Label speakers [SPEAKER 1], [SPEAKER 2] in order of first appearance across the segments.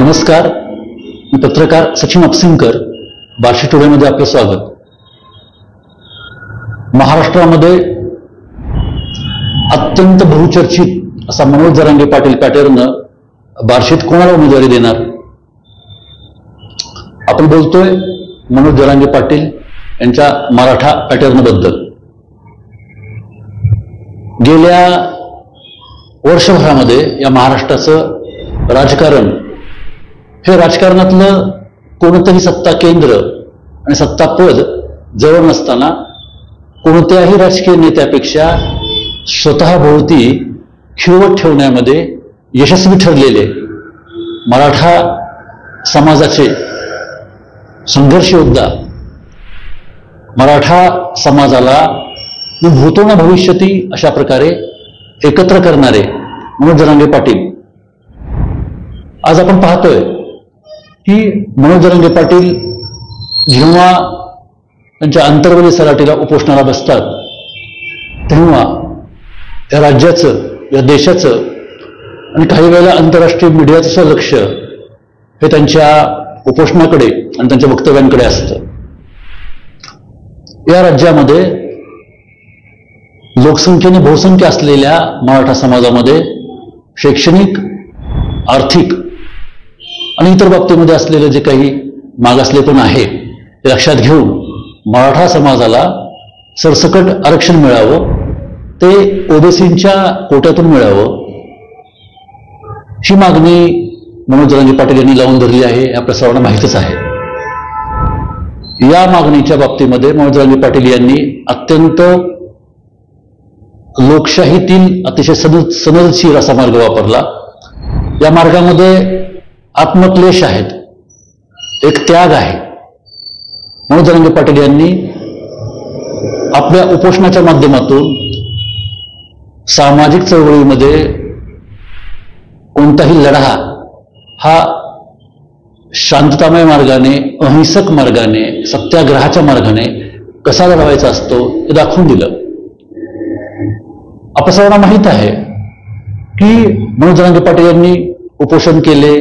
[SPEAKER 1] नमस्कार, मी पत्रकार सचिन अपसिंकर, बार्शी टुडेमध्ये आपलं स्वागत. महाराष्ट्रामध्ये अत्यंत बहुचर्चित असा मनोज जरांगे पाटील पॅटर्न बार्शीत कोणाला उमेदवारी देणार? आपण बोलतोय मनोज जरांगे पाटील यांच्या मराठा पॅटर्न बद्दल. गेल्या वर्षभरामध्ये या महाराष्ट्राचं राजकारण हे राजकारणातलं कोणतंही सत्ता केंद्र आणि सत्ता पद जवळ नसताना कोणत्याही राजकीय नेत्यापेक्षा स्वतःभोवती खिळवट ठेवण्यामध्ये यशस्वी ठरलेले मराठा समाजाचे संघर्ष योद्धा, मराठा समाजाला भूतो न भविष्यती अशा प्रकारे एकत्र करणारे मनोज जरांगे पाटील. आज आपण पाहतोय की मनोज जरांगे पाटील जेव्हा त्यांच्या अंतर्वली सराटीला उपोषणाला बसतात तेव्हा या राज्याचं, या देशाचं आणि काही वेळेला आंतरराष्ट्रीय मीडियाचं लक्ष हे त्यांच्या उपोषणाकडे आणि त्यांच्या वक्तव्यांकडे असतं. या राज्यामध्ये लोकसंख्येने बहुसंख्य असलेल्या मराठा समाजामध्ये शैक्षणिक, आर्थिक आणि इतर बाबतीमध्ये असलेले जे काही मागासलेपण आहे ते लक्षात घेऊन मराठा समाजाला सरसकट आरक्षण मिळावं, ते ओबीसींच्या कोट्यातून मिळावं, ही मागणी मनोज जरांगे पाटील यांनी लावून धरली आहे. हे आपल्या सर्वांना माहीतच आहे. या मागणीच्या बाबतीमध्ये मनोज जरांगे पाटील यांनी अत्यंत लोकशाहीतील अतिशय सनदशीर असा मार्ग वापरला. या मार्गामध्ये आत्मक्लेश आहेत, एक त्याग आहे. मनोज जरांगे पाटील यांनी आपल्या उपोषणाच्या माध्यमातून सामाजिक चळवळीमध्ये कोणताही लढा हा शांततामय मार्गाने, अहिंसक मार्गाने, सत्याग्रहाच्या मार्गाने कसा लढवायचा असतो हे दाखवून दिलं. आपल्या सर्वांना माहीत आहे की मनोज जरांगे पाटील यांनी उपोषण केले,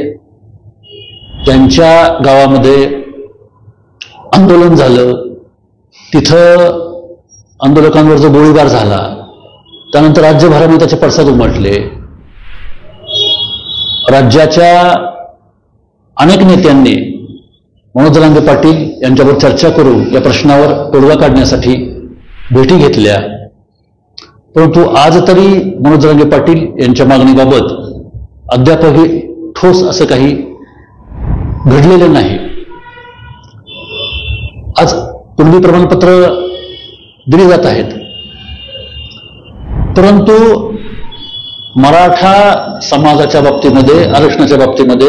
[SPEAKER 1] त्यांच्या गावामध्ये आंदोलन झालं, तिथं आंदोलकांवर जो गोळीबार झाला, त्यानंतर राज्यभरामध्ये त्याचे पडसाद उमटले. राज्याच्या अनेक नेत्यांनी मनोज जरांगे पाटील यांच्यावर चर्चा करून या प्रश्नावर तोडगा काढण्यासाठी भेटी घेतल्या. परंतु आज तरी मनोज जरांगे पाटील यांच्या मागणीबाबत अद्यापही ठोस असं काही घडलेलं नाही. आज कुणबी प्रमाणपत्र दिली जात आहेत, परंतु मराठा समाजाच्या बाबतीमध्ये, आरक्षणाच्या बाबतीमध्ये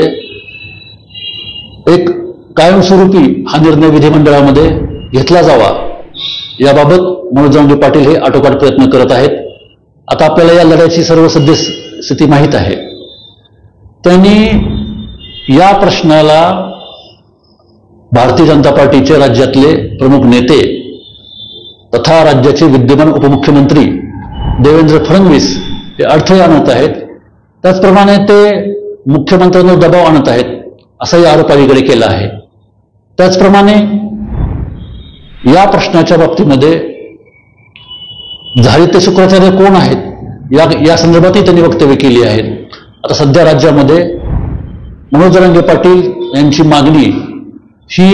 [SPEAKER 1] एक कायमस्वरूपी हा निर्णय विधिमंडळामध्ये घेतला जावा याबाबत मनोज जरांगे पाटील हे आटोकाट प्रयत्न करत आहेत. आता आपल्याला या लढ्याची सर्व सद्यस्थिती माहीत आहे. त्यांनी या प्रश्नाला भारतीय जनता पार्टीचे राज्यातले प्रमुख नेते तथा राज्याचे विद्यमान उपमुख्यमंत्री देवेंद्र फडणवीस हे अडथळे आणत आहेत. त्याचप्रमाणे ते मुख्यमंत्र्यांवर दबाव आणत आहेत असाही आरोप अलीकडे केला आहे. त्याचप्रमाणे या प्रश्नाच्या बाबतीमध्ये झाले ते शुक्राचार्य कोण आहेत या संदर्भातही त्यांनी वक्तव्य केली आहेत. आता सध्या राज्यामध्ये मनोज जरांगे पाटील यांची मागणी ही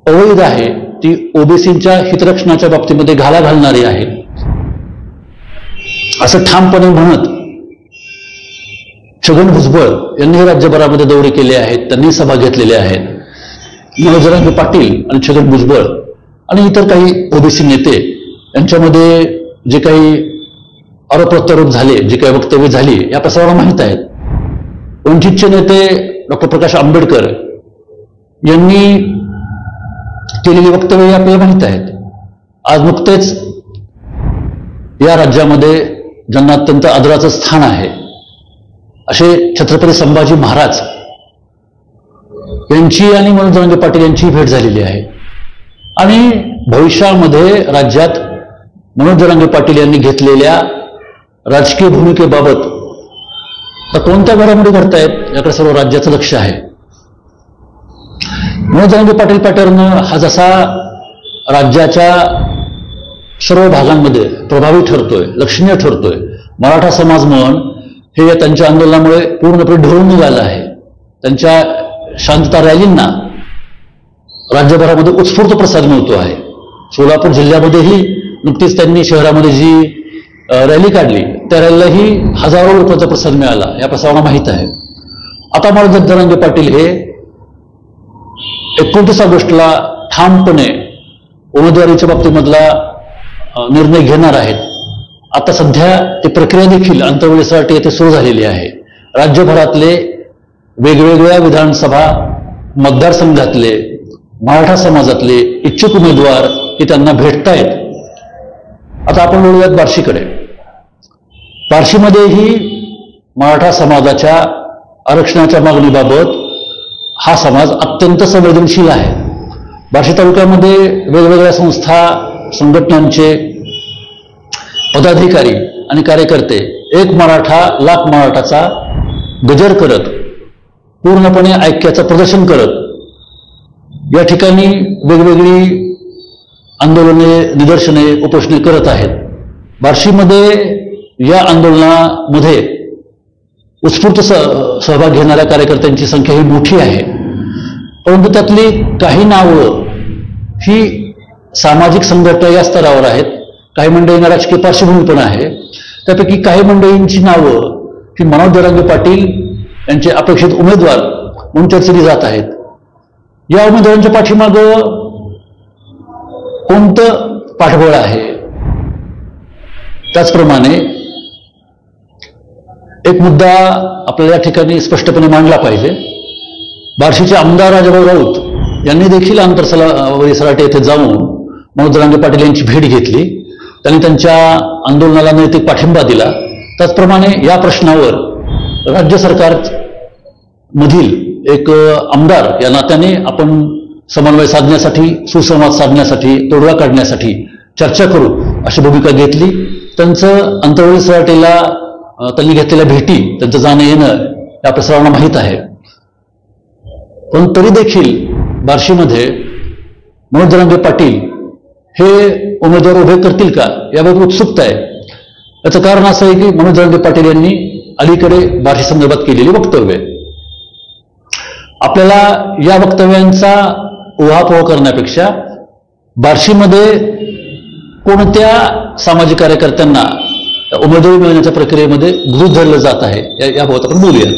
[SPEAKER 1] अवैध आहे, ती ओबीसींच्या हितरक्षणाच्या बाबतीमध्ये घाला घालणारी आहे असं ठामपणे म्हणत छगन भुजबळ यांनी राज्यभरामध्ये दौरे केले आहेत, त्यांनी सभा घेतलेल्या आहेत. मनोज जरांगे पाटील आणि छगन भुजबळ आणि इतर काही ओबीसी नेते यांच्यामध्ये जे काही आरोप प्रत्यारोप झाले, जे काही वक्तव्य झाली, या प्रसाराला माहीत आहेत. वंचितचे नेते डॉक्टर प्रकाश आंबेडकर यांनी केलेली वक्तव्य आपल्याला माहीत आहेत. आज नुकतेच या राज्यामध्ये ज्यांना अत्यंत आदराचं स्थान आहे असे छत्रपती संभाजी महाराज यांची आणि मनोज जरांगे पाटील यांची भेट झालेली आहे. आणि भविष्यामध्ये राज्यात मनोज जरांगे पाटील यांनी घेतलेल्या राजकीय भूमिकेबाबत तर कोणत्या घरामध्ये घडतायत याकडे सर्व राज्याचं लक्ष आहे. मनोज जरांगे पाटील पॅटर्न हा जसा राज्याच्या सर्व भागांमध्ये प्रभावी ठरतोय, लक्षणीय ठरतोय, मराठा समाज मन हे त्यांच्या आंदोलनामुळे पूर्णपणे ढळून निघालं आहे. त्यांच्या शांतता रॅलींना राज्यभरामध्ये उत्स्फूर्त प्रतिसाद मिळतो आहे. सोलापूर जिल्ह्यामध्येही नुकतीच त्यांनी शहरामध्ये जी रॅली काढली त्या रॅलीलाही हजारो लोकांचा प्रतिसाद मिळाला, या प्रसारांना माहीत आहे. आता मनोज जरांगे पाटील हे 29 ऑगस्टला ठामपणे उमेदवारीच्या बाबतीमधला निर्णय घेणार आहेत. आता सध्या ती प्रक्रिया देखील अंतर्वेळेसाठी येथे सुरू झालेली आहे. राज्यभरातले वेगवेगळ्या विधानसभा मतदारसंघातले मराठा समाजातले इच्छुक उमेदवार हे त्यांना भेटतायत. आता आपण बोलूयात बार्शीकडे. बार्शीमध्येही मराठा समाजाच्या आरक्षणाच्या मागणीबाबत हा समाज अत्यंत संवेदनशील आहे. बार्शी तालुक्यामध्ये वेगवेगळ्या संस्था, संघटनांचे पदाधिकारी आणि कार्यकर्ते एक मराठा लाख मराठाचा गजर करत, पूर्णपणे ऐक्याचं प्रदर्शन करत या ठिकाणी वेगवेगळी आंदोलने, निदर्शने, उपोषणे करत आहेत. बार्शीमध्ये या आंदोलनामध्ये उत्स्फूर्त सहभाग घेणाऱ्या कार्यकर्त्यांची संख्या ही मोठी आहे. परंतु त्यातली काही नावं ही सामाजिक संघटना या स्तरावर आहेत, काही मंडळींना राजकीय पार्श्वभूमी पण आहे. त्यापैकी काही मंडळींची नावं ही मनोज जरांगे पाटील यांचे अपेक्षित उमेदवार म्हणून चर्चेली जात आहेत. या उमेदवारांच्या पाठीमागं कोणतं पाठबळ आहे? त्याचप्रमाणे एक मुद्दा आपल्याला या ठिकाणी स्पष्टपणे मांडला पाहिजे. बार्शीचे आमदार राजाभाऊ राऊत यांनी देखील आंतरसरावरी सराटे येथे जाऊन मनोज जरांगे पाटील यांची भेट घेतली. त्यांनी त्यांच्या आंदोलनाला नैतिक पाठिंबा दिला. त्याचप्रमाणे या प्रश्नावर राज्य सरकार मधील एक आमदार या नात्याने आपण समन्वय साधण्यासाठी, सुसंवाद साधण्यासाठी, तोडगा काढण्यासाठी चर्चा करू अशी भूमिका घेतली. त्यांचं अंतर्वेळी सराटीला त्यांनी घेतलेल्या भेटी, त्यांचं जाणं येणं या प्रसारांना माहीत आहे. पण तरी देखील बार्शीमध्ये मनोज जरांगे पाटील हे उमेदवार उभे करतील का याबाबत उत्सुकता आहे. याचं कारण असं आहे की मनोज जरांगे पाटील यांनी अलीकडे बार्शी संदर्भात केलेली वक्तव्य, आपल्याला या वक्तव्यांचा उहापोह करण्यापेक्षा बार्शीमध्ये कोणत्या सामाजिक कार्यकर्त्यांना उमेदवारी मिळण्याच्या प्रक्रियेमध्ये गृहीत धरलं जात आहे याबाबत आपण बोलूयात.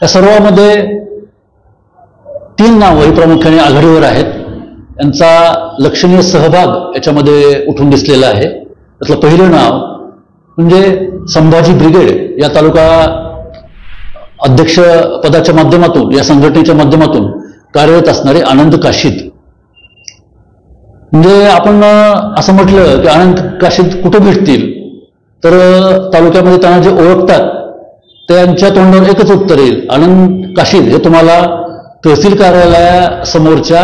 [SPEAKER 1] या सर्वांमध्ये 3 नावं ही प्रामुख्याने आघाडीवर आहेत. यांचा लक्षणीय सहभाग याच्यामध्ये उठून दिसलेला आहे. त्यातलं पहिलं नाव म्हणजे संभाजी ब्रिगेड या तालुका अध्यक्ष पदाच्या माध्यमातून, या संघटनेच्या माध्यमातून कार्यरत असणारे आनंद काशीद. म्हणजे आपण असं म्हटलं की आनंद काशीद कुठे भेटतील, तर तालुक्यामध्ये त्यांना जे ओळखतात त्यांच्या तोंडावर एकच उत्तर येईल, आनंद काशीद हे तुम्हाला तहसील कार्यालयासमोरच्या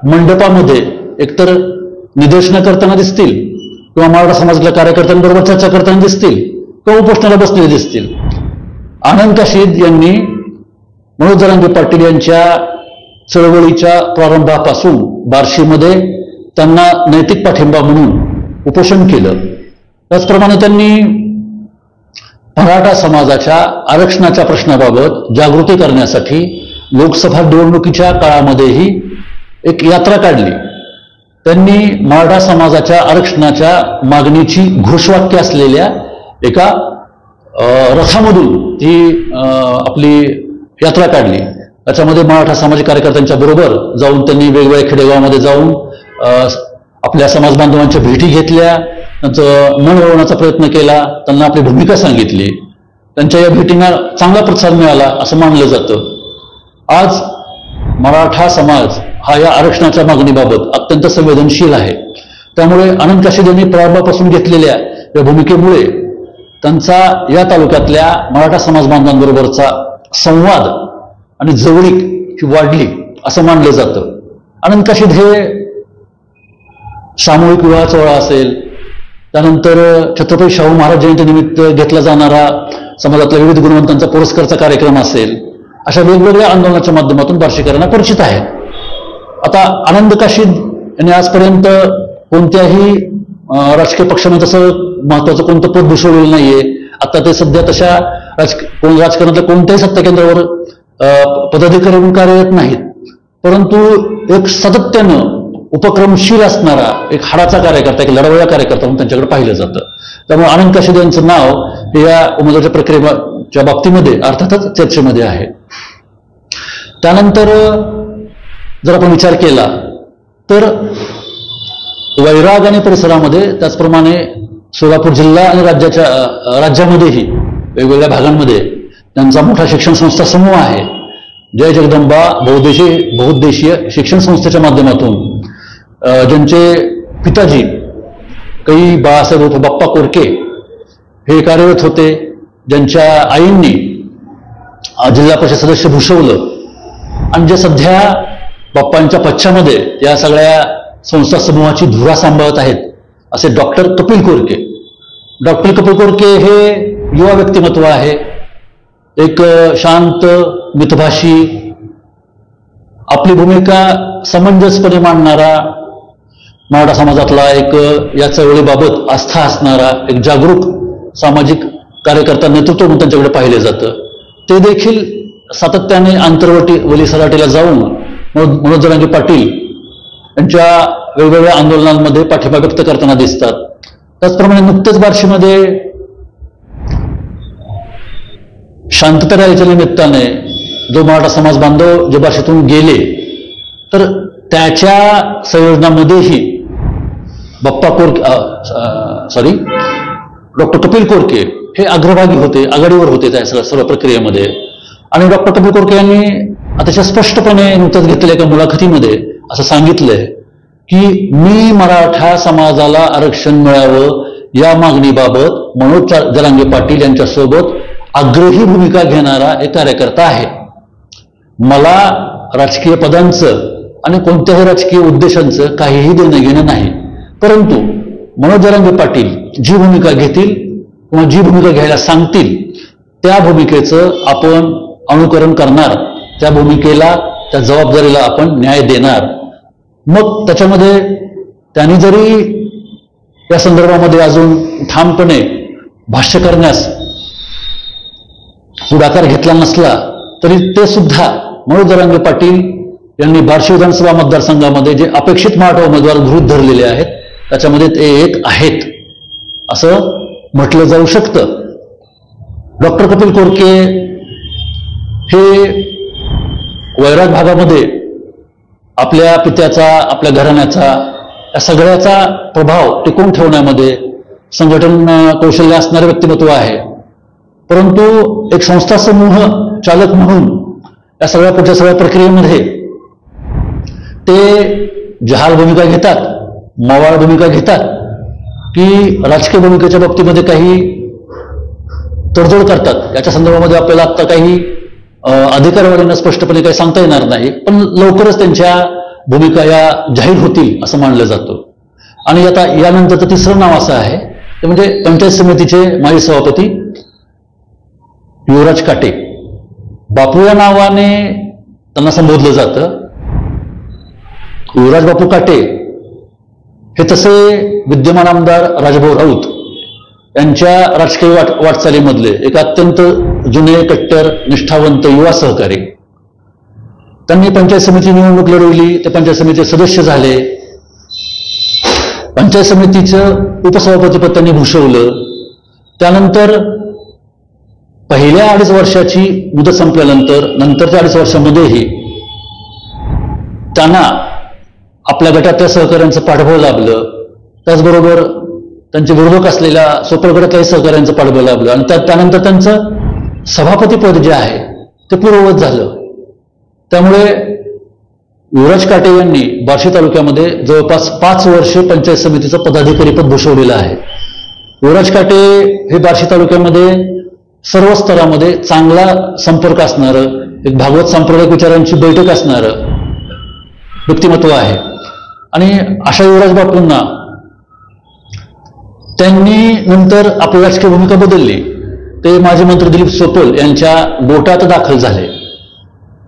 [SPEAKER 1] मंडपामध्ये एकतर निदर्शनं करताना दिसतील किंवा मराठा समाजातल्या कार्यकर्त्यांबरोबर चर्चा करताना दिसतील किंवा उपोषणाला बसलेले दिसतील. आनंद काशीद यांनी मनोज जरांगे पाटील यांच्या चळवळीच्या प्रारंभापासून बार्शीमध्ये त्यांना नैतिक पाठिंबा म्हणून उपोषण केलं. त्याचप्रमाणे त्यांनी मराठा समाजाच्या आरक्षणाच्या प्रश्नाबाबत जागृती करण्यासाठी लोकसभा निवडणुकीच्या काळामध्येही एक यात्रा काढली. त्यांनी मराठा समाजाच्या आरक्षणाच्या मागणीची घोषवाक्य असलेल्या एका रथामधून ती आपली यात्रा काढली. त्याच्यामध्ये मराठा सामाजिक कार्यकर्त्यांच्या बरोबर जाऊन त्यांनी वेगवेगळ्या खेडेगावामध्ये जाऊन आपल्या समाज बांधवांच्या भेटी घेतल्या, त्यांचं मन वळवण्याचा प्रयत्न केला, त्यांना आपली भूमिका सांगितली. त्यांच्या या भेटींना चांगला प्रतिसाद मिळाला असं मानलं जातं. आज मराठा समाज हा या आरक्षणाच्या मागणीबाबत अत्यंत संवेदनशील आहे. त्यामुळे आनंद काशीद यांनी प्रारंभापासून घेतलेल्या या भूमिकेमुळे त्यांचा या तालुक्यातल्या मराठा समाज बांधवांबरोबरचा संवाद आणि जवळीक ही वाढली असं मानलं जातं. आनंद काशीद हे सामूहिक विवाह सोहळा असेल त्यानंतर छत्रपती शाहू महाराज जयंतीनिमित्त घेतला जाणारा समाजातल्या विविध गुणवंतांचा पुरस्कारचा कार्यक्रम असेल, अशा वेगवेगळ्या आंदोलनाच्या माध्यमातून बार्शीकरांना परिचित आहे. आता आनंद काशीद यांनी आजपर्यंत कोणत्याही राजकीय पक्षाने तसं महत्वाचं कोणतं पद भूषवलेलं नाहीये. आता ते सध्या तशा राजकारणातल्या कोणत्याही सत्ता केंद्रावर पदाधिकारी म्हणून कार्यरत नाहीत, परंतु एक सातत्यानं उपक्रमशील असणारा एक हाडाचा कार्यकर्ता, एक लढवया कार्यकर्ता म्हणून त्यांच्याकडे पाहिलं जातं. त्यामुळे आनंद काशीद यांचं नाव हे या उमेदवाराच्या प्रक्रियेच्या बाबतीमध्ये अर्थातच चर्चेमध्ये आहे. त्यानंतर जर आपण विचार केला तर वैराग आणि परिसरामध्ये, त्याचप्रमाणे सोलापूर जिल्हा आणि राज्यामध्येही वेगवेगळ्या भागांमध्ये त्यांचा मोठा शिक्षण संस्था समूह आहे. जय जगदंबा बहुउद्देशीय शिक्षण संस्थेच्या माध्यमातून ज्यांचे पिताजी काही बाळासाहेब उर्फ बाप्पा कोरके हे कार्यरत होते, ज्यांच्या आईंनी जिल्हा परिषद सदस्य भूषवलं आणि जे सध्या बाप्पांच्या पश्चामध्ये या सगळ्या संस्था समूहाची धुरा सांभाळत आहेत, असे डॉक्टर कपिल कोरके. डॉक्टर कपिल कोरके हे युवा व्यक्तिमत्व आहे, एक शांत मितभाषी, आपली भूमिका समंजसपणे मांडणारा, मराठा समाजातला एक या चळवळीबाबत आस्था असणारा एक जागरूक सामाजिक कार्यकर्ता नेतृत्व म्हणून त्यांच्याकडे पाहिले जातं. ते देखील सातत्याने आंतरवली सराटीला जाऊन मनोज जरांगे पाटील यांच्या वेगवेगळ्या आंदोलनांमध्ये पाठिंबा व्यक्त करताना दिसतात. त्याचप्रमाणे नुकतेच बार्शीमध्ये शांतता रॅलीच्या निमित्ताने जो मराठा समाज बांधव जे बार्शीतून गेले, तर त्याच्या संयोजनामध्येही डॉक्टर कपिल कोरके हे अग्रभागी होते, आघाडीवर होते त्या सर्व प्रक्रियेमध्ये. आणि डॉक्टर कपिल कोरके यांनी अतिशय स्पष्टपपणे नुकत्याच घेतलेल्या एका मुलाखतीमध्ये असं सांगितलंय की मी मराठा समाजाला आरक्षण मिळावं या मागणीबाबत मनोज जरांगे पाटील यांच्यासोबत आग्रही भूमिका घेणारा एक कार्यकर्ता आहे. मला राजकीय पदांचं आणि कोणत्याही राजकीय उद्देशांचं काहीही देणं घेणं नाही, परंतु मनोज जरांगे पाटील जी भूमिका घेतील किंवा जी भूमिका घ्यायला सांगतील त्या भूमिकेचं आपण अनुकरण करणार, त्या भूमिकेला, त्या जबाबदारीला आपण न्याय देणार. मग त्याच्यामध्ये त्यांनी जरी या संदर्भामध्ये अजून ठामपणे भाष्य करण्यास पुढाकार घेतला नसला तरी ते सुद्धा मनोज जरांगे पाटील यांनी बार्शी विधानसभा मतदारसंघामध्ये जे अपेक्षित मराठा उमेदवार गृहीत धरलेले आहेत त्याच्यामध्ये ते एक आहेत असं म्हटलं जाऊ शकतं. डॉक्टर कपिल कोरके हे वैराग भागामध्ये आपल्या पित्याचा, आपल्या घराण्याचा, या सगळ्याचा प्रभाव टिकवून ठेवण्यामध्ये संघटन कौशल्य असणारे व्यक्तिमत्व आहे. परंतु एक संस्था समूह चालक म्हणून या सगळ्या प्रक्रियेमध्ये ते जहाल भूमिका घेतात, मवाळ भूमिका घेतात की राजकीय भूमिकेच्या बाबतीमध्ये काही तडजोड करतात, याच्या संदर्भामध्ये आपल्याला आता काही अधिकारवाल्यांना स्पष्टपणे काही सांगता येणार नाही, पण लवकरच त्यांच्या भूमिका या जाहीर होतील असं मानलं जातं. आणि आता यानंतरचं तिसरं नाव असं आहे ते म्हणजे पंचायत समितीचे माजी सभापती युवराज काटे. बापू या नावाने त्यांना संबोधलं जातं. युवराज बापू काटे हे तसे विद्यमान आमदार राजभाऊ राऊत यांच्या राजकीय वाटचालीमधले एक अत्यंत जुने, कट्टर, निष्ठावंत युवा सहकारी. त्यांनी पंचायत समिती निवडणूक लढवली, ते पंचायत समितीचे सदस्य झाले. पंचायत समितीचं उपसभापतीपद त्यांनी भूषवलं. त्यानंतर पहिल्या 2.5 वर्षाची मुदत संपल्यानंतर नंतरच्या 2.5 वर्षामध्येही त्यांना आपल्या गटातल्या सहकाऱ्यांचं पाठबळ लाभलं. त्याचबरोबर त्यांचे विरोधक असलेल्या सोपळ गटातल्याही सहकाऱ्यांचं पाठबळ लाभलं आणि त्यानंतर त्यांचं सभापतीपद जे आहे ते पूर्ववत झालं. त्यामुळे युवराज काटे यांनी बार्शी तालुक्यामध्ये जवळपास 5 वर्षे पंचायत समितीचं पदाधिकारी पद भूषवलेलं आहे. युवराज काटे हे बार्शी तालुक्यामध्ये सर्व स्तरामध्ये चांगला संपर्क असणारं, एक भागवत सांप्रदायिक विचारांची बैठक असणारं व्यक्तिमत्व आहे. आणि अशा युवराज बापूंना त्यांनी नंतर आपली राजकीय भूमिका बदलली. ते माजी मंत्री दिलीप सोपल यांच्या गोटात दाखल झाले.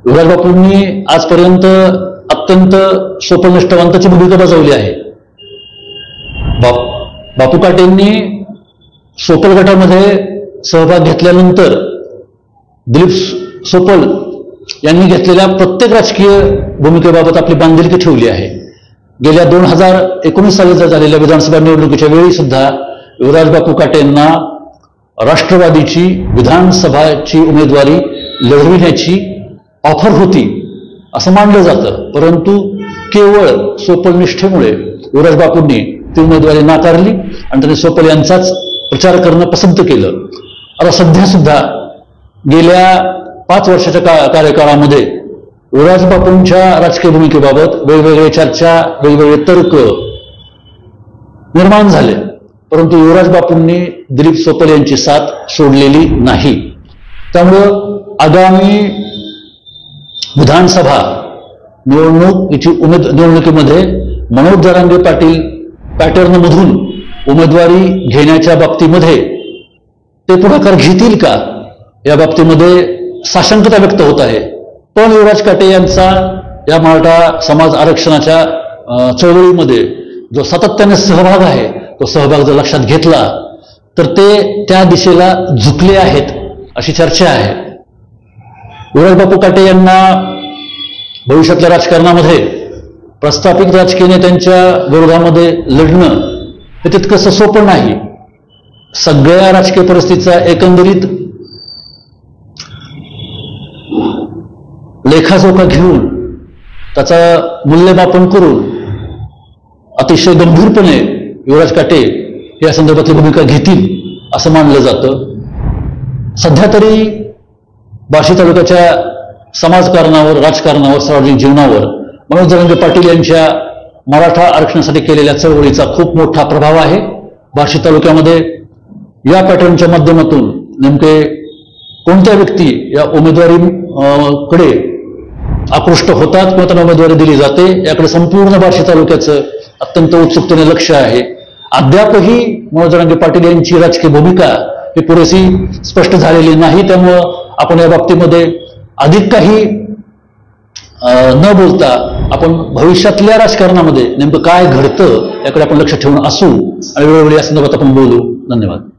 [SPEAKER 1] युवराज बापूंनी आजपर्यंत अत्यंत सोपल निष्ठावंताची भूमिका बजावली आहे. बापू काटेंनी सोपल गटामध्ये सहभाग घेतल्यानंतर दिलीप सोपल यांनी घेतलेल्या प्रत्येक राजकीय भूमिकेबाबत आपली बांधिलकी ठेवली आहे. गेल्या 2019 साली झालेल्या विधानसभा निवडणुकीच्या वेळी सुद्धा युवराज बापू काटेंना राष्ट्रवादीची विधानसभाची उमेदवारी लढविण्याची ऑफर होती असं मानलं जातं. परंतु केवळ सोपल निष्ठेमुळे युवराज बापूंनी ती उमेदवारी नाकारली आणि त्यांनी सोपल यांचाच प्रचार करणं पसंत केलं. आता सध्या सुद्धा गेल्या 5 वर्षाच्या कार्यकाळामध्ये युवराज बापूंच्या राजकीय भूमिकेबाबत वेगवेगळे चर्चा, वेगवेगळे तर्क निर्माण झाले. परंतु युवराज बापूंनी दिलीप सोपल यांची साथ सोडलेली नाही. त्यामुळं आगामी विधानसभा निवडणुकीमध्ये मनोज जरांगे पाटील पॅटर्नमधून उमेदवारी घेण्याच्या बाबतीमध्ये ते पुढाकार घेतील का, या बाबतीमध्ये साशंकता व्यक्त होत आहे. पण युवराज काटे यांचा या मराठा समाज आरक्षणाच्या चळवळीमध्ये जो सातत्याने सहभाग आहे, तो सहभाग जर लक्षात घेतला तर ते त्या दिशेला झुकले आहेत अशी चर्चा आहे. युवराज बापू काटे यांना भविष्यातल्या राजकारणामध्ये प्रस्थापित राजकीय नेत्यांच्या विरोधामध्ये लढणं हे तितकंसं सोपं नाही. सगळ्या राजकीय परिस्थितीचा एकंदरीत लेखाजोखा घेऊन त्याचा मूल्यमापन करून अतिशय गंभीरपणे युवराज काटे या संदर्भातली भूमिका घेतील असं मानलं जातं. सध्या तरी बार्शी तालुक्याच्या समाजकारणावर, राजकारणावर, सार्वजनिक जीवनावर मनोज जरांगे पाटील यांच्या मराठा आरक्षणासाठी केलेल्या चळवळीचा खूप मोठा प्रभाव आहे. बार्शी तालुक्यामध्ये या पॅटर्नच्या माध्यमातून नेमके कोणत्या व्यक्ती या उमेदवारीकडे आकृष्ट होतात किंवा त्यांना उमेदवारी दिली जाते, याकडे संपूर्ण बार्शी तालुक्याचं अत्यंत उत्सुकतेने लक्ष आहे. अद्यापही मनोज जरांगे पाटील यांची राजकीय भूमिका ही पुरेशी स्पष्ट झालेली नाही. त्यामुळं आपण या बाबतीमध्ये अधिक काही न बोलता आपण भविष्यातल्या राजकारणामध्ये नेमकं काय घडतं याकडे आपण लक्ष ठेवून असू आणि वेळोवेळी या संदर्भात आपण बोलू. धन्यवाद.